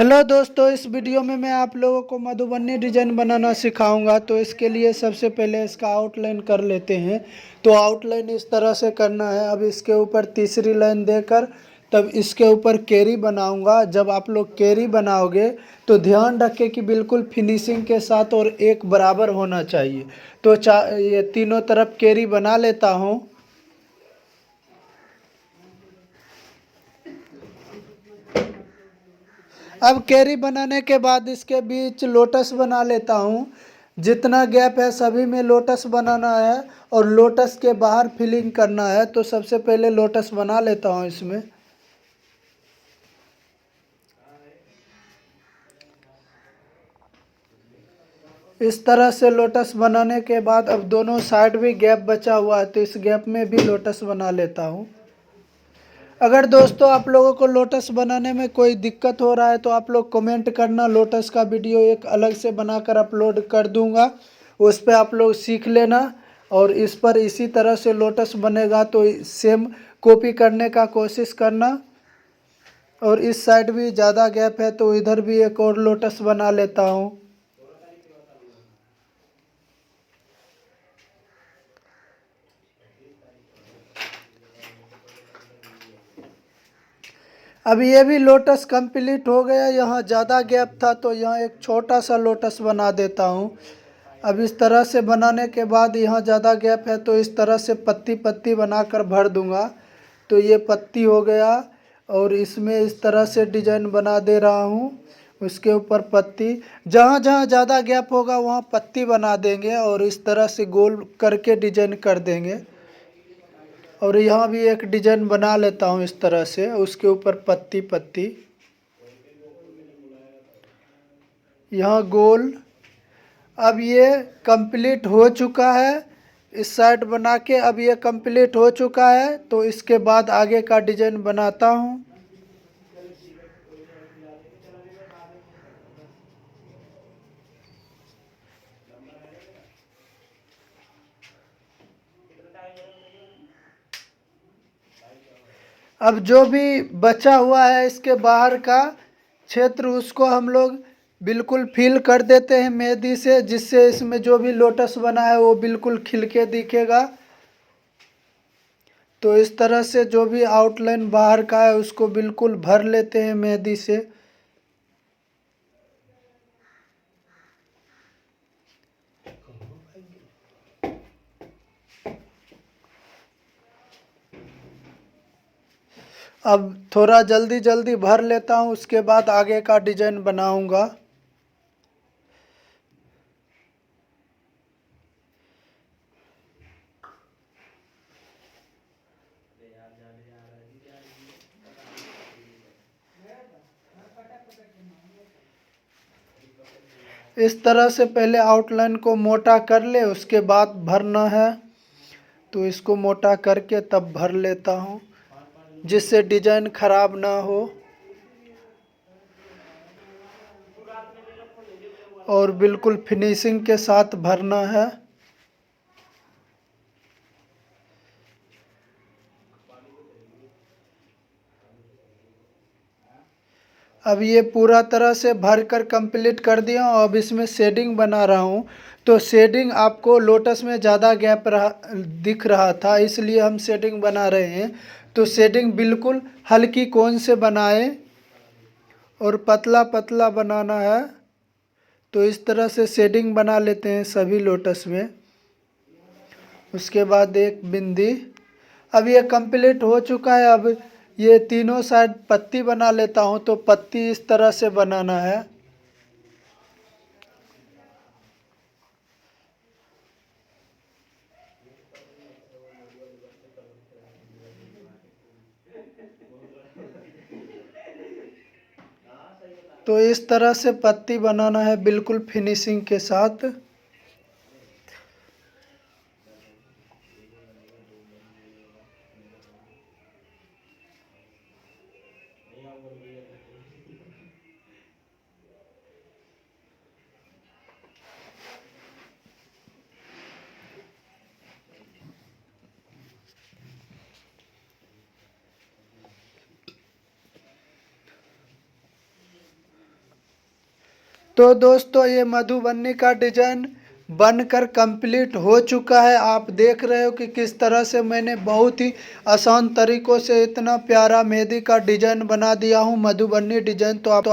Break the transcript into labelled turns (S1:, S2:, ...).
S1: Hello दोस्तों, इस video में मैं आप लोगों को मधुबनी डिजाइन बनाना सिखाऊंगा। तो इसके लिए सबसे पहले इसका आउटलाइन कर लेते हैं। तो आउटलाइन इस तरह से करना है। अब इसके ऊपर तीसरी लाइन देकर तब इसके ऊपर केरी बनाऊंगा। जब आप लोग केरी बनाओगे तो ध्यान रखें कि बिल्कुल फिनिशिंग के साथ और एक बराबर होना चाहिए। तो ये तीनों तरफ केरी बना लेता हूँ। अब कैरी बनाने के बाद इसके बीच लोटस बना लेता हूँ। जितना गैप है सभी में लोटस बनाना है और लोटस के बाहर फिलिंग करना है। तो सबसे पहले लोटस बना लेता हूँ इसमें। इस तरह से लोटस बनाने के बाद अब दोनों साइड भी गैप बचा हुआ है तो इस गैप में भी लोटस बना लेता हूँ। अगर दोस्तों आप लोगों को लोटस बनाने में कोई दिक्कत हो रहा है तो आप लोग कमेंट करना। लोटस का वीडियो एक अलग से बनाकर अपलोड कर दूंगा, उस पर आप लोग सीख लेना। और इस पर इसी तरह से लोटस बनेगा तो सेम कॉपी करने का कोशिश करना। और इस साइड भी ज़्यादा गैप है तो इधर भी एक और लोटस बना लेता हूँ। अब ये भी लोटस कंप्लीट हो गया। यहाँ ज़्यादा गैप था तो यहाँ एक छोटा सा लोटस बना देता हूँ। अब इस तरह से बनाने के बाद यहाँ ज़्यादा गैप है तो इस तरह से पत्ती पत्ती बनाकर भर दूंगा। तो ये पत्ती हो गया और इसमें इस तरह से डिजाइन बना दे रहा हूँ। उसके ऊपर पत्ती, जहाँ जहाँ ज़्यादा गैप होगा वहाँ पत्ती बना देंगे और इस तरह से गोल करके डिजाइन कर देंगे। और यहाँ भी एक डिजाइन बना लेता हूँ इस तरह से, उसके ऊपर पत्ती पत्ती, यहाँ गोल। अब ये कंप्लीट हो चुका है। इस साइड बना के अब ये कंप्लीट हो चुका है तो इसके बाद आगे का डिजाइन बनाता हूँ। अब जो भी बचा हुआ है इसके बाहर का क्षेत्र उसको हम लोग बिल्कुल फिल कर देते हैं मेहंदी से, जिससे इसमें जो भी लोटस बना है वो बिल्कुल खिल के दिखेगा। तो इस तरह से जो भी आउटलाइन बाहर का है उसको बिल्कुल भर लेते हैं मेहंदी से। अब थोड़ा जल्दी जल्दी भर लेता हूँ, उसके बाद आगे का डिजाइन बनाऊंगा। इस तरह से पहले आउटलाइन को मोटा कर ले, उसके बाद भरना है। तो इसको मोटा करके तब भर लेता हूँ जिससे डिजाइन खराब ना हो और बिल्कुल फिनिशिंग के साथ भरना है। अब ये पूरा तरह से भर कर कंप्लीट कर दिया हूँ। अब इसमें शेडिंग बना रहा हूँ। तो शेडिंग आपको लोटस में ज़्यादा गैप दिख रहा था, इसलिए हम शेडिंग बना रहे हैं। तो शेडिंग बिल्कुल हल्की कोन से बनाएं और पतला पतला बनाना है। तो इस तरह से शेडिंग बना लेते हैं सभी लोटस में। उसके बाद एक बिंदी। अब ये कंप्लीट हो चुका है। अब ये तीनों साइड पत्ती बना लेता हूँ। तो पत्ती इस तरह से बनाना है। तो इस तरह से पत्ती बनाना है बिल्कुल फिनिशिंग के साथ। तो दोस्तों ये मधुबनी का डिजाइन बनकर कंप्लीट हो चुका है। आप देख रहे हो कि किस तरह से मैंने बहुत ही आसान तरीकों से इतना प्यारा मेहंदी का डिजाइन बना दिया हूँ, मधुबनी डिजाइन। तो आप